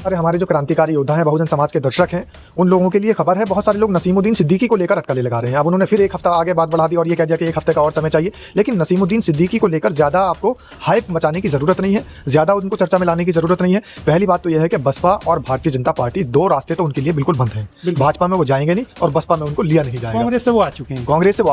अरे हमारे जो क्रांतिकारी योद्धा हैं, बहुजन समाज के दर्शक हैं, उन लोगों के लिए खबर है, बहुत सारे लोग नसीमुद्दीन सिद्दीकी को लेकर अटकलें लगा रहे हैं। अब उन्होंने फिर एक हफ्ता आगे बात बढ़ा दी और ये कह दिया कि एक हफ्ते का और समय चाहिए। लेकिन नसीमुद्दीन सिद्दीकी को लेकर ज़्यादा आपको हाइप मचाने की ज़रूरत नहीं है, ज़्यादा उनको चर्चा में लाने की ज़रूरत नहीं है। पहली बात तो यह है कि बसपा और भारतीय जनता पार्टी, दो रास्ते तो उनके लिए बिल्कुल बंद हैं। भाजपा में वो जाएंगे नहीं और बसपा में उनको लिया नहीं जाएगा। कांग्रेस से वो आ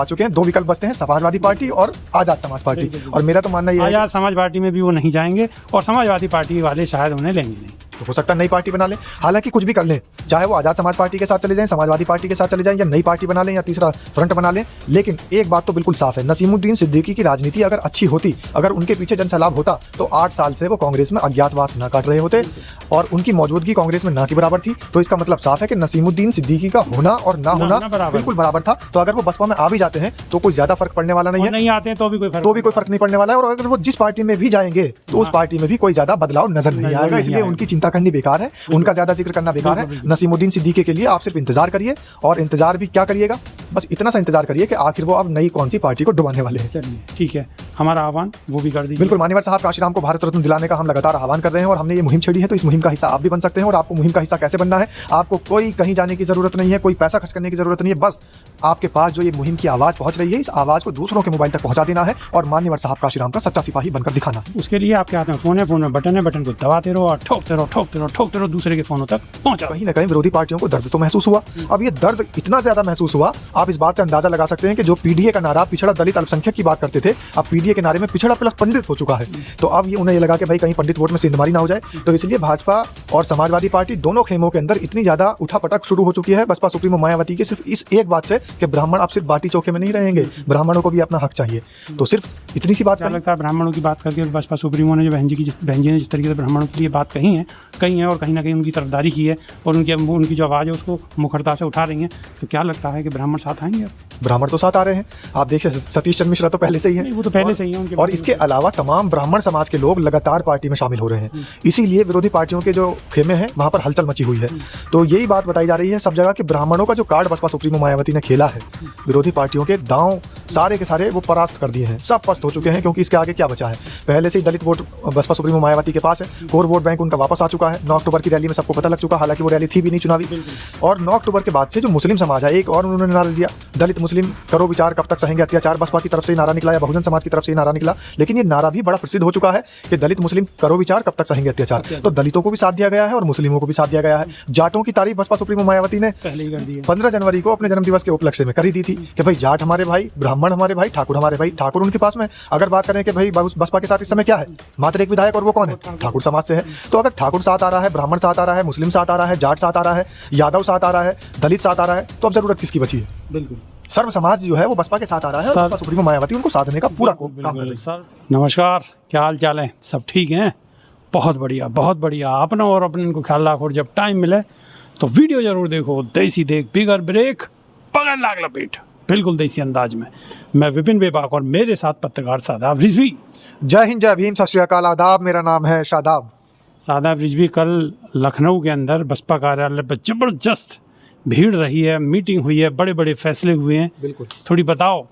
चुके हैं, दो विकल्प बचते हैं, समाजवादी पार्टी और आज़ाद समाज पार्टी। और मेरा तो मानना यह है आज़ाद समाज पार्टी में भी वो नहीं जाएंगे और समाजवादी पार्टी वाले शायद उन्हें लेंगे नहीं। तो हो सकता है नई पार्टी बना लें। हालांकि कुछ भी कर लें, चाहे वो आज़ाद समाज पार्टी के साथ चले जाएं, समाजवादी पार्टी के साथ चले जाएं, या नई पार्टी बना लें या तीसरा फ्रंट बना लें, लेकिन एक बात तो बिल्कुल साफ है, नसीमुद्दीन सिद्दीकी की राजनीति अगर अच्छी होती, अगर उनके पीछे जनसैलाब होता, तो 8 साल से वो कांग्रेस में अज्ञातवास न काट रहे होते और उनकी मौजूदगी कांग्रेस में ना की बराबर थी। तो इसका मतलब साफ है कि नसीमुद्दीन सिद्दीकी का होना और ना होना बिल्कुल बराबर था। तो अगर वो बसपा में आ भी जाते हैं तो कोई ज्यादा फर्क पड़ने वाला नहीं है, नहीं आते हैं तो भी कोई फर्क नहीं पड़ने वाला है। और अगर वो जिस पार्टी में भी जाएंगे तो उस पार्टी में भी कोई ज्यादा बदलाव नजर नहीं आएगा। इसलिए उनकी चिंता करनी बेकार है, उनका ज्यादा जिक्र करना बेकार है। नसीमुद्दीन सिद्दीकी के लिए आप सिर्फ इंतजार करिए, और इंतजार भी क्या करिएगा, बस इतना सा इंतजार करिए कि आखिर वो अब नई कौन सी पार्टी को डुबाने वाले हैं। चलिए ठीक है, हमारा आह्वान वो भी कर दीजिए। बिल्कुल, मान्यवर साहब कांशीराम को भारत रत्न दिलाने का हम लगातार आह्वान कर रहे हैं और हमने ये मुहिम छेड़ी है, तो इस मुहिम का हिस्सा आप भी बन सकते हैं। और आपको मुहिम का हिस्सा कैसे बनना है, आपको कोई कहीं जाने की जरूरत नहीं है, कोई पैसा खर्च करने की जरूरत नहीं है। बस आपके पास जो ये मुहिम की आवाज पहुंच रही है, इस आवाज को दूसरों के मोबाइल तक पहुंचा देना है और मान्यवर साहब कांशीराम का सच्चा सिपाही बनकर दिखाना है। उसके लिए आपके हाथ में फोन है, फोन में बटन है, बटन को दबाते रहो और ठोकते रहो दूसरे के फोनों तक पहुंचा। कहीं ना कहीं विरोधी पार्टियों को दर्द तो महसूस हुआ। अब ये दर्द इतना ज्यादा महसूस हुआ, आप इस बात से अंदाजा लगा सकते हैं कि जो पीडीए का नारा पिछड़ा दलित अल्पसंख्यक की बात करते थे, अब पीडीए के नारे में पिछड़ा प्लस पंडित हो चुका है। तो अब ये उन्हें ये लगा कि भाई कहीं पंडित वोट में सिंधमारी ना हो जाए। तो इसलिए भाजपा और समाजवादी पार्टी दोनों खेमों के अंदर इतनी ज्यादा उठापटक शुरू हो चुकी है बसपा सुप्रीमो मायावती के सिर्फ इस एक बात से कि ब्राह्मण अब सिर्फ बाटी चोखे में नहीं रहेंगे, ब्राह्मणों को भी अपना हक चाहिए। तो सिर्फ इतनी सी बात लगता है ब्राह्मणों की बात करके बसपा सुप्रीमो ने जो बहन जी ने जिस तरीके से ब्राह्मणों के लिए बात कही है और कहीं ना कहीं उनकी तरफदारी की है और उनकी जो आवाज़ है उसको मुखरता से उठा रही हैं, तो क्या लगता है कि ब्राह्मण साथ आएंगे? ब्राह्मण तो साथ आ रहे हैं। आप देखिए सतीश चंद्र मिश्रा तो पहले से ही है, वो तो पहले से ही है। और इसके अलावा तमाम ब्राह्मण समाज के लोग लगातार पार्टी में शामिल हो रहे हैं। इसीलिए विरोधी पार्टियों के जो खेमे हैं वहां पर हलचल मची हुई है। तो यही बात बताई जा रही है सब जगह कि ब्राह्मणों का जो कार्ड बसपा सुप्रीमो मायावती ने खेला है, विरोधी पार्टियों के दांव सारे के सारे वो परास्त कर दिए हैं, सब पस्त हो चुके हैं। क्योंकि इसके आगे क्या बचा है, पहले से ही दलित वोट बसपा सुप्रीमो मायावती के पास है, कोर वोट बैंक उनका वापस आ चुका है। 9 अक्टूबर की रैली में सबको पता लग चुका, हालांकि वो रैली थी भी नहीं चुनावी। और 9 अक्टूबर के बाद से जो मुस्लिम समाज है, एक और उन्होंने नारा दिया, दलित मुस्लिम करो विचार कब तक सहेंगे अत्याचार। बसपा की तरफ से नारा निकला या बहुजन समाज की तरफ से नारा निकला, लेकिन ये नारा भी बड़ा प्रसिद्ध हो चुका है कि दलित मुस्लिम करो विचार कब तक सहेंगे अत्याचार। तो दलितों को भी साथ दिया गया है और मुस्लिमों को भी साथ दिया गया है। जाटों की तारीफ बसपा सुप्रीमो मायावती ने 15 जनवरी को अपने जन्मदिवस के उपलक्ष्य में कर दी थी कि भाई जाट हमारे भाई, ब्राह्मण हमारे भाई, ठाकुर हमारे भाई। ठाकुर उनके पास में अगर बात करें कि भाई बसपा के साथ इस समय क्या है, मात्र एक विधायक, और वो कौन है, ठाकुर समाज से है। तो अगर ठाकुर साथ आ रहा है, ब्राह्मण साथ आ रहा है, मुस्लिम साथ आ रहा है, जाट साथ आ रहा है, यादव साथ आ रहा है, दलित साथ आ रहा है, तो अब जरूरत किसकी बची है? बिल्कुल सर्व समाज जो है वो बसपा के साथ आ रहा है और सुप्रीमो मायावती उनको साथ देने का पूरा काम कर रही है। सर नमस्कार, क्या हाल चाल है? सब ठीक हैं? बहुत बढ़िया, बहुत बढ़िया। अपना और अपने इनको ख्याल रखो, जब टाइम मिले तो वीडियो जरूर देखो। देसी देख बिगर ब्रेक पकड़ लाग लपेट, बिल्कुल देसी अंदाज में। मैं विपिन बेबाक और मेरे साथ पत्रकार शादाब रिजवी। जय हिंद, जय भीम, सत श्री अकाल, आदाब। मेरा नाम है शादाब। शादाब रिजवी, कल लखनऊ के अंदर बसपा कार्यालय पर जबरदस्त भीड़ रही है, मीटिंग हुई है, बड़े बड़े फैसले हुए हैं। बिल्कुल, थोड़ी बताओ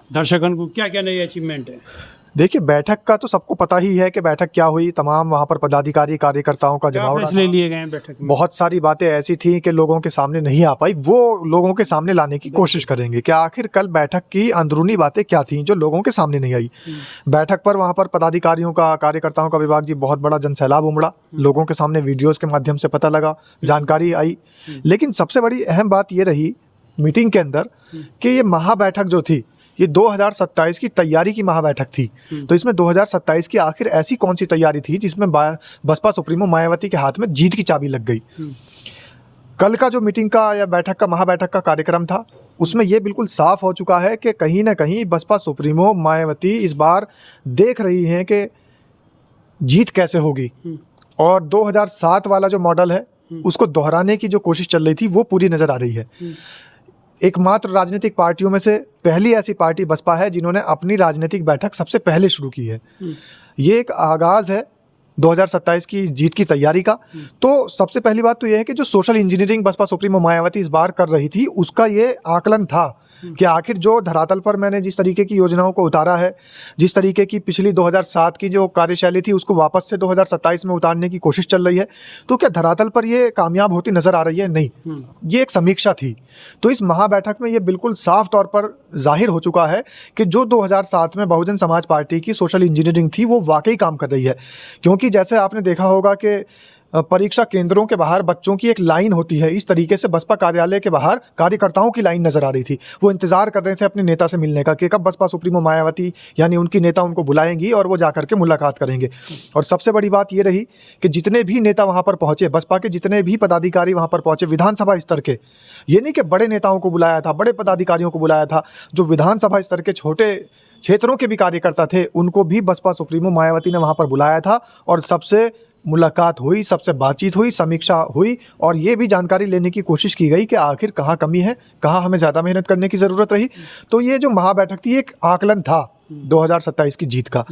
दर्शकों को क्या क्या नई अचीवमेंट है। देखिए, बैठक का तो सबको पता ही है कि बैठक क्या हुई। तमाम वहाँ पर पदाधिकारी कार्यकर्ताओं का जमावड़ा, फैसले लिए गए बैठक में। बहुत सारी बातें ऐसी थी कि लोगों के सामने नहीं आ पाई, वो लोगों के सामने लाने की कोशिश करेंगे कि आखिर कल बैठक की अंदरूनी बातें क्या थी जो लोगों के सामने नहीं आई। बैठक पर वहाँ पर पदाधिकारियों का, कार्यकर्ताओं का विभाग जी बहुत बड़ा जनसैलाब उमड़ा, लोगों के सामने वीडियोज के माध्यम से पता लगा, जानकारी आई। लेकिन सबसे बड़ी अहम बात ये रही मीटिंग के अंदर कि ये महाबैठक जो थी, ये 2027 की तैयारी की महाबैठक थी। तो इसमें 2027 की आखिर ऐसी कौन सी तैयारी थी जिसमें बसपा सुप्रीमो मायावती के हाथ में जीत की चाबी लग गई। कल का जो मीटिंग का या बैठक का, महाबैठक का कार्यक्रम था, उसमें ये बिल्कुल साफ हो चुका है कि कहीं ना कहीं बसपा सुप्रीमो मायावती इस बार देख रही हैं कि जीत कैसे होगी, और 2007 वाला जो मॉडल है उसको दोहराने की जो कोशिश चल रही थी वो पूरी नजर आ रही है। एकमात्र राजनीतिक पार्टियों में से पहली ऐसी पार्टी बसपा है जिन्होंने अपनी राजनीतिक बैठक सबसे पहले शुरू की है। ये एक आगाज़ है 2027 की जीत की तैयारी का। तो सबसे पहली बात तो यह है कि जो social engineering BSP supremo Mayawati इस बार कर रही थी, उसका ये आकलन था कि आखिर जो धरातल पर मैंने जिस तरीके की योजनाओं को उतारा है, जिस तरीके की पिछली 2007 की जो कार्यशैली थी उसको वापस से 2027 में उतारने की कोशिश चल रही है, तो क्या धरातल पर ये कामयाब होती नजर आ रही है? नहीं, ये एक समीक्षा थी। तो इस महाबैठक में ये बिल्कुल साफ तौर पर जाहिर हो चुका है कि जो 2007 में बहुजन समाज पार्टी की सोशल इंजीनियरिंग थी वो वाकई काम कर रही है। क्योंकि जैसे आपने देखा होगा कि परीक्षा केंद्रों के बाहर बच्चों की एक लाइन होती है, इस तरीके से बसपा कार्यालय के बाहर कार्यकर्ताओं की लाइन नजर आ रही थी। वो इंतजार कर रहे थे अपने नेता से मिलने का कि कब बसपा सुप्रीमो मायावती यानी उनकी नेता उनको बुलाएंगी और वो जाकर के मुलाकात करेंगे। और सबसे बड़ी बात ये रही कि जितने भी नेता वहां पर पहुंचे, बसपा के जितने भी पदाधिकारी वहां पर पहुंचे विधानसभा स्तर के, ये नहीं कि बड़े नेताओं को बुलाया था, बड़े पदाधिकारियों को बुलाया था, जो विधानसभा स्तर के छोटे क्षेत्रों के भी कार्यकर्ता थे उनको भी बसपा सुप्रीमो मायावती ने वहां पर बुलाया था और सबसे मुलाकात हुई, सबसे बातचीत हुई, समीक्षा हुई और ये भी जानकारी लेने की कोशिश की गई कि आखिर कहाँ कमी है, कहाँ हमें ज़्यादा मेहनत करने की ज़रूरत रही। तो ये जो महाबैठक थी एक आकलन था 2027 की जीत का।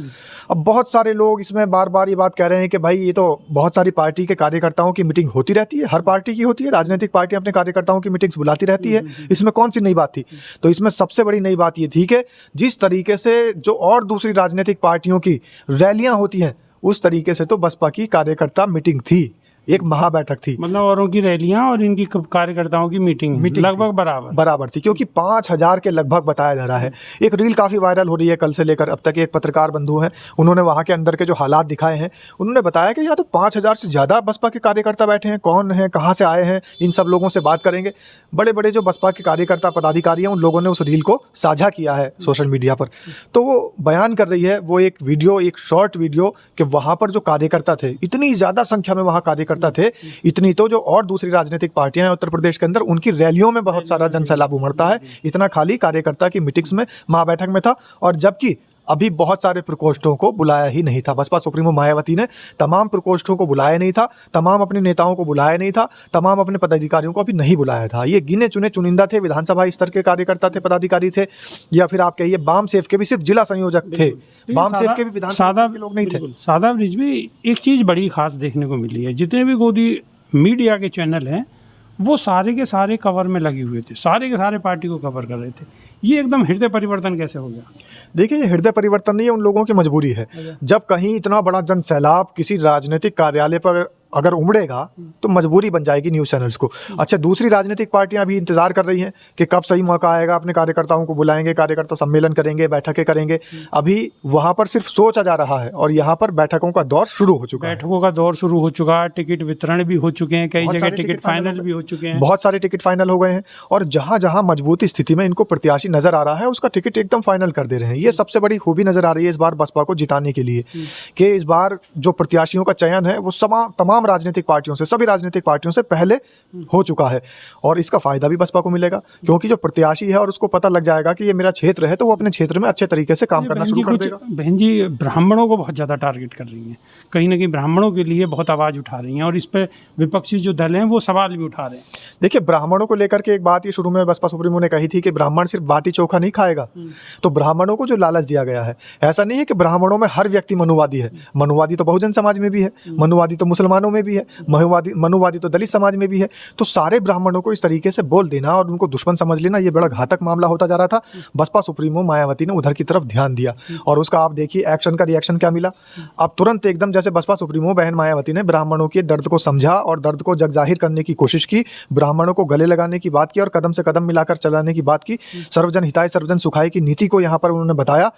अब बहुत सारे लोग इसमें बार बार ये बात कह रहे हैं कि भाई ये तो बहुत सारी पार्टी के कार्यकर्ताओं की मीटिंग होती रहती है, हर पार्टी की होती है, राजनीतिक पार्टियां अपने कार्यकर्ताओं की मीटिंग्स बुलाती रहती है, इसमें कौन सी नई बात थी? तो इसमें सबसे बड़ी नई बात ये थी कि जिस तरीके से जो और दूसरी राजनीतिक पार्टियों की रैलियां होती हैं उस तरीके से तो बसपा की कार्यकर्ता मीटिंग थी, एक महाबैठक थी। मतलब औरों की रैलियां और इनकी कार्यकर्ताओं की मीटिंग लगभग बराबर थी, क्योंकि 5000 के लगभग बताया जा रहा है। एक रील काफ़ी वायरल हो रही है कल से लेकर अब तक। एक पत्रकार बंधु हैं, उन्होंने वहाँ के अंदर के जो हालात दिखाए हैं, उन्होंने बताया कि यहाँ तो 5000 से ज़्यादा बसपा के कार्यकर्ता बैठे हैं। कौन हैं, कहाँ से आए हैं, इन सब लोगों से बात करेंगे। बड़े बड़े जो बसपा के कार्यकर्ता पदाधिकारी हैं उन लोगों ने उस रील को साझा किया है सोशल मीडिया पर। तो वो बयान कर रही है, वो एक वीडियो, एक शॉर्ट वीडियो, कि वहाँ पर जो कार्यकर्ता थे, इतनी ज़्यादा संख्या में वहाँ कार्यकर्ता थे, इतनी तो जो और दूसरी राजनीतिक पार्टियां हैं उत्तर प्रदेश के अंदर, उनकी रैलियों में बहुत सारा जनसैलाब उमड़ता है, इतना खाली कार्यकर्ता की मीटिंग्स में, महाबैठक में था। और जबकि अभी बहुत सारे प्रकोष्ठों को बुलाया ही नहीं था, बसपा सुप्रीमो मायावती ने तमाम प्रकोष्ठों को बुलाया नहीं था, तमाम अपने नेताओं को बुलाया नहीं था, तमाम अपने पदाधिकारियों को अभी नहीं बुलाया था। ये गिने चुने चुनिंदा थे, विधानसभा स्तर के कार्यकर्ता थे, पदाधिकारी थे, या फिर आप कहिए बाम सेफ के भी सिर्फ जिला संयोजक थे, बाम सेफ के भी विधानसभा के लोग नहीं थे। सादा ब्रिज भी एक चीज़ बड़ी खास देखने को मिली है, जितने भी गोदी मीडिया के चैनल हैं वो सारे के सारे कवर में लगे हुए थे, सारे के सारे पार्टी को कवर कर रहे थे। ये एकदम हृदय परिवर्तन कैसे हो गया? देखिए, ये हृदय परिवर्तन नहीं है, उन लोगों की मजबूरी है। जब कहीं इतना बड़ा जन सैलाब किसी राजनीतिक कार्यालय पर अगर उमड़ेगा तो मजबूरी बन जाएगी न्यूज़ चैनल्स को। अच्छा, दूसरी राजनीतिक पार्टियां भी इंतजार कर रही हैं कि कब सही मौका आएगा, अपने कार्यकर्ताओं को बुलाएंगे, कार्यकर्ता सम्मेलन करेंगे, बैठकें करेंगे। अभी वहां पर सिर्फ सोचा जा रहा है और यहाँ पर बैठकों का दौर शुरू हो चुका है। बैठकों का दौर शुरू हो चुका है, टिकट वितरण भी हो चुके हैं, कई जगह टिकट फाइनल भी हो चुके हैं, बहुत सारे टिकट फाइनल हो गए हैं और जहां जहां मजबूत स्थिति में इनको प्रत्याशी नजर आ रहा है उसका टिकट एकदम फाइनल कर दे रहे हैं। ये सबसे बड़ी खूबी नजर आ रही है इस बार बसपा को जिताने के लिए, कि इस बार जो प्रत्याशियों का चयन है वो तमाम राजनीतिक पार्टियों से, सभी राजनीतिक पार्टियों से पहले हो चुका है और इसका फायदा भी बसपा को मिलेगा, क्योंकि जो प्रत्याशी है और उसको पता लग जाएगा कि ये मेरा क्षेत्र है, तो वो अपने क्षेत्र में अच्छे तरीके से काम करना शुरू कर देगा। बहन जी ब्राह्मणों को बहुत ज़्यादा टारगेट कर रही हैं, कहीं ना कहीं ब्राह्मणों के लिए बहुत आवाज़ उठा रही हैं और इस पर विपक्षी जो दल हैं वो सवाल भी उठा रहे हैं। देखिए, ब्राह्मणों को लेकर के एक बात ये शुरू में बसपा सुप्रीमो ने कही थी कि ब्राह्मण सिर्फ बाटी चोखा नहीं खाएगा। तो ब्राह्मणों को जो लालच दिया गया है, ऐसा नहीं है कि ब्राह्मणों में हर व्यक्ति मनुवादी है। मनुवादी तो बहुजन समाज में भी है, मनुवादी तो मुसलमानों में भी है, मनुवादी तो दलित समाज में भी है। तो सारे ब्राह्मणों को इस तरीके से बोल देना और उनको दुश्मन समझ लेना, ये बड़ा घातक मामला होता जा रहा था। बसपा सुप्रीमो मायावती ने उधर की तरफ ध्यान दिया और उसका आप देखिए एक्शन का रिएक्शन क्या मिला। अब तुरंत एकदम जैसे बसपा सुप्रीमो बहन मायावती ने ब्राह्मणों के दर्द को समझा और दर्द को जगजाहिर करने की कोशिश की, ब्राह्मणों को गले लगाने की बात की और कदम से कदम मिलाकर चलाने की बात की, सर्वजन हिताय सर्वजन सुखाय की नीति को यहाँ पर उन्होंने बताया।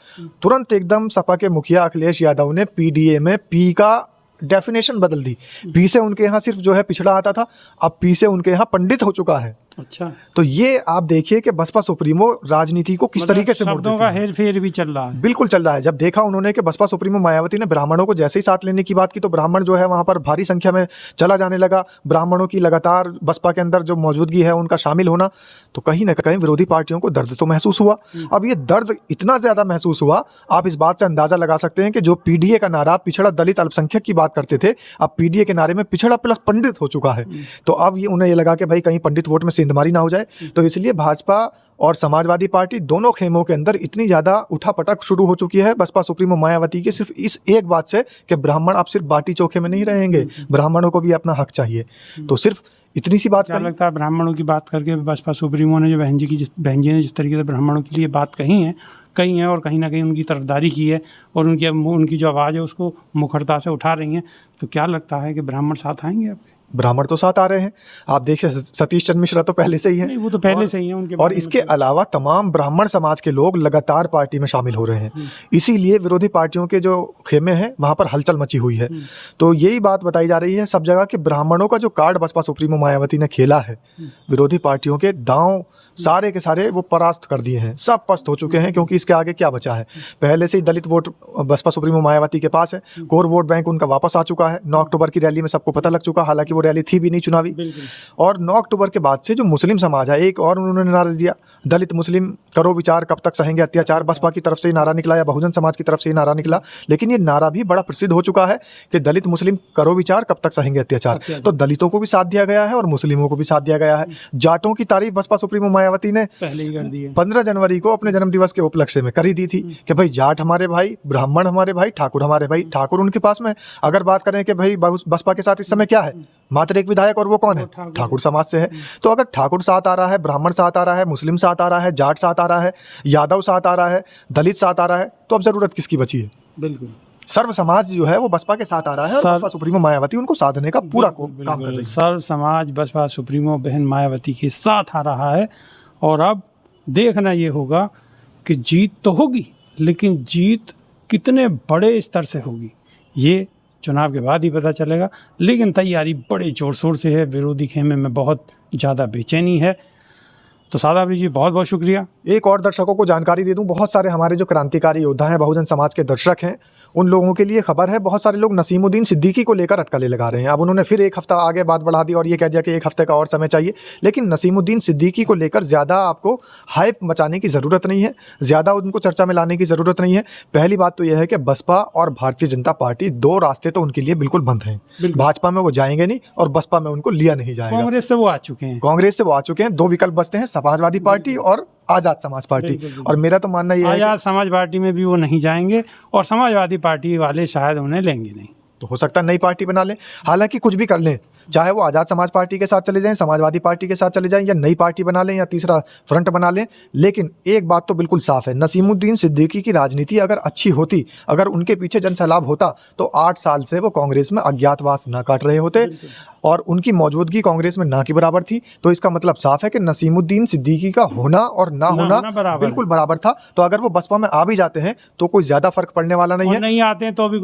तुरंत एकदम सपा के मुखिया अखिलेश यादव ने पीडीए में पी का डेफिनेशन बदल दी। पी से उनके यहाँ सिर्फ जो है पिछड़ा आता था, अब पी से उनके यहाँ पंडित हो चुका है। अच्छा, तो ये आप देखिए कि बसपा सुप्रीमो राजनीति को किस तरीके से मोड़ देती है। शब्दों का हेर फेर भी चल रहा है, बिल्कुल चल रहा है। जब देखा उन्होंने कि बसपा सुप्रीमो मायावती ने ब्राह्मणों को जैसे ही साथ लेने की बात की तो ब्राह्मण जो है वहां पर भारी संख्या में चला जाने लगा, ब्राह्मणों की लगातार बसपा के अंदर जो मौजूदगी है उनका शामिल होना, तो कहीं ना कहीं विरोधी पार्टियों को दर्द तो महसूस हुआ। अब ये दर्द इतना ज्यादा महसूस हुआ, आप इस बात से अंदाजा लगा सकते हैं कि जो पीडीए का नारा पिछड़ा दलित अल्पसंख्यक की बात करते थे, अब पीडीए के नारे में पिछड़ा प्लस पंडित हो चुका है। तो अब ये उन्हें ये लगा कि भाई कहीं पंडित वोट में सेंधमारी ना हो जाए, तो इसलिए भाजपा और समाजवादी पार्टी दोनों खेमों के अंदर इतनी ज़्यादा उठापटक शुरू हो चुकी है बसपा सुप्रीमो मायावती की, सिर्फ इस एक बात से कि ब्राह्मण अब सिर्फ बाटी चोखे में नहीं रहेंगे, ब्राह्मणों को भी अपना हक चाहिए। तो सिर्फ इतनी सी बात क्या कही। लगता है ब्राह्मणों की बात करके बसपा सुप्रीमो ने जो बहन जी ने जिस तरीके से ब्राह्मणों के लिए बात कही है और कहीं ना कहीं उनकी तरफदारी की है और उनकी जो आवाज़ है उसको मुखरता से उठा रही हैं, तो क्या लगता है कि ब्राह्मण साथ आएंगे आपके? ब्राह्मण तो साथ आ रहे हैं, आप देखिए सतीश चंद्र मिश्रा तो पहले से ही है। नहीं, वो तो पहले से ही है उनके और इसके अलावा तमाम ब्राह्मण समाज के लोग लगातार पार्टी में शामिल हो रहे हैं, इसीलिए विरोधी पार्टियों के जो खेमे हैं वहां पर हलचल मची हुई है। तो यही बात बताई जा रही है सब जगह कि ब्राह्मणों का जो कार्ड बसपा सुप्रीमो मायावती ने खेला है, विरोधी पार्टियों के दांव सारे के सारे वो परास्त कर दिए हैं, सब पस्त हो चुके हैं, क्योंकि इसके आगे क्या बचा है। पहले से ही दलित वोट बसपा सुप्रीमो मायावती के पास है, कोर वोट बैंक उनका वापस आ चुका है। 9 अक्टूबर की रैली में सबको पता लग चुका, हालांकि वो रैली थी भी नहीं चुनावी। और 9 अक्टूबर के बाद से जो मुस्लिम समाज है, एक और उन्होंने नारा दिया, दलित मुस्लिम करो विचार कब तक सहेंगे अत्याचार। बसपा की तरफ से नारा निकला या बहुजन समाज की तरफ से नारा निकला, लेकिन ये नारा भी बड़ा प्रसिद्ध हो चुका है कि दलित मुस्लिम करो विचार कब तक सहेंगे अत्याचार। तो दलितों को भी साथ दिया गया है और मुस्लिमों को भी साथ दिया गया है। जाटों की तारीफ बसपा सुप्रीमो मायावती ने 15 जनवरी को अपने जन्मदिवस के उपलक्ष्य में करी दी थी कि भाई जाट हमारे भाई, ब्राह्मण हमारे भाई, ठाकुर हमारे भाई। ठाकुर उनके पास में, अगर बात करें कि भाई बसपा के साथ इस समय क्या है, मात्र एक विधायक, और वो कौन है, ठाकुर समाज से है। तो अगर ठाकुर साथ आ रहा है, ब्राह्मण साथ आ रहा है, मुस्लिम साथ आ रहा है, जाट साथ आ रहा है, यादव साथ आ रहा है, दलित साथ आ रहा है, तो अब जरूरत किसकी बची है? बिल्कुल, सर्व समाज जो है वो बसपा के साथ आ रहा है और बसपा सुप्रीमो मायावती उनको साथ देने का पूरा काम कर रही है। सर्व समाज बसपा सुप्रीमो बहन मायावती के साथ आ रहा है और अब देखना ये होगा कि जीत तो होगी, लेकिन जीत कितने बड़े स्तर से होगी ये चुनाव के बाद ही पता चलेगा। लेकिन तैयारी बड़े जोर शोर से है, विरोधी खेमे में बहुत ज़्यादा बेचैनी है। तो सादाबरी जी बहुत बहुत शुक्रिया। एक और दर्शकों को जानकारी दे दूं, बहुत सारे हमारे जो क्रांतिकारी योद्धा हैं, बहुजन समाज के दर्शक हैं, उन लोगों के लिए खबर है, बहुत सारे लोग नसीमुद्दीन सिद्दीकी को लेकर अटकलें लगा रहे हैं। अब उन्होंने फिर एक हफ्ता आगे बात बढ़ा दी और ये कह दिया कि एक हफ्ते का और समय चाहिए। लेकिन नसीमुद्दीन सिद्दीकी को लेकर ज़्यादा आपको हाइप मचाने की ज़रूरत नहीं है, ज़्यादा उनको चर्चा में लाने की ज़रूरत नहीं है। पहली बात तो यह है कि बसपा और भारतीय जनता पार्टी, दो रास्ते तो उनके लिए बिल्कुल बंद हैं। भाजपा में वो जाएंगे नहीं और बसपा में उनको लिया नहीं जाएगा। कांग्रेस से वो आ चुके हैं, दो विकल्प बचते हैं, समाजवादी पार्टी और आजाद समाज पार्टी। और मेरा तो मानना यह है आजाद समाज पार्टी में भी वो नहीं जाएंगे और समाजवादी पार्टी वाले शायद उन्हें लेंगे नहीं। तो हो सकता है नई पार्टी बना लें। हालांकि कुछ भी कर लें, चाहे वो आज़ाद समाज पार्टी के साथ चले जाएं, समाजवादी पार्टी के साथ चले जाएं, या नई पार्टी बना लें या तीसरा फ्रंट बना लें, लेकिन एक बात तो बिल्कुल साफ है, नसीमुद्दीन सिद्दीकी की राजनीति अगर अच्छी होती, अगर उनके पीछे जनसैलाब होता, तो 8 साल से वो कांग्रेस में अज्ञातवास ना काट रहे होते और उनकी मौजूदगी कांग्रेस में ना की बराबर थी। तो इसका मतलब साफ है कि नसीमुद्दीन सिद्दीकी का होना और ना होना बिल्कुल बराबर था। तो अगर वो बसपा में आ भी जाते हैं तो कोई ज्यादा फर्क पड़ने वाला नहीं है, नहीं आते हैं तो भी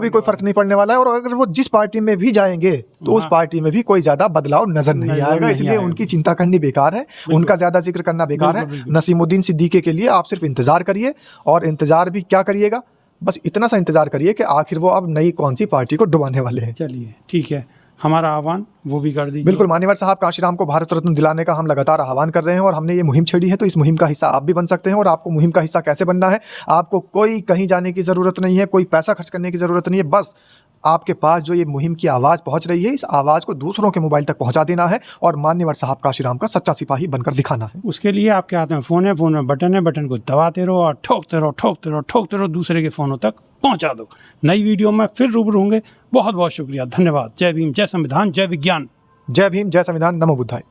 कोई फर्क नहीं पड़ने वाला है। और अगर वो जिस पार्टी में भी जाएंगे तो उस पार्टी में भी कोई ज्यादा बदलाव नजर नहीं आएगा। इसलिए उनकी चिंता करनी बेकार है, उनका ज्यादा जिक्र करना बेकार है। नसीमुद्दीन सिद्दीकी के लिए आप सिर्फ इंतजार करिए, और इंतजार भी क्या करिएगा, बस इतना सा इंतजार करिए कि आखिर वो अब नई कौन सी पार्टी को डुबाने वाले हैं। चलिए ठीक है, हमारा आह्वान वो भी कर दीजिए। बिल्कुल, मान्यवर साहब कांशीराम को भारत रत्न दिलाने का हम लगातार आह्वान कर रहे हैं और हमने ये मुहिम छेड़ी है, तो इस मुहिम का हिस्सा आप भी बन सकते हैं। और आपको मुहिम का हिस्सा कैसे बनना है, आपको कोई कहीं जाने की ज़रूरत नहीं है, कोई पैसा खर्च करने की ज़रूरत नहीं है। बस आपके पास जो ये मुहिम की आवाज़ पहुंच रही है, इस आवाज़ को दूसरों के मोबाइल तक पहुंचा देना है और मान्यवर साहब कांशीराम का सच्चा सिपाही बनकर दिखाना है। उसके लिए आपके हाथ में फ़ोन है, फ़ोन में बटन है, बटन को दबाते रहो और ठोकते रहो, दूसरे के फ़ोनों तक पहुंचा दो। नई वीडियो में फिर रूबरू होंगे। बहुत बहुत शुक्रिया, धन्यवाद। जय भीम, जय संविधान, जय विज्ञान। जय भीम, जय संविधान, नमो बुद्धाय।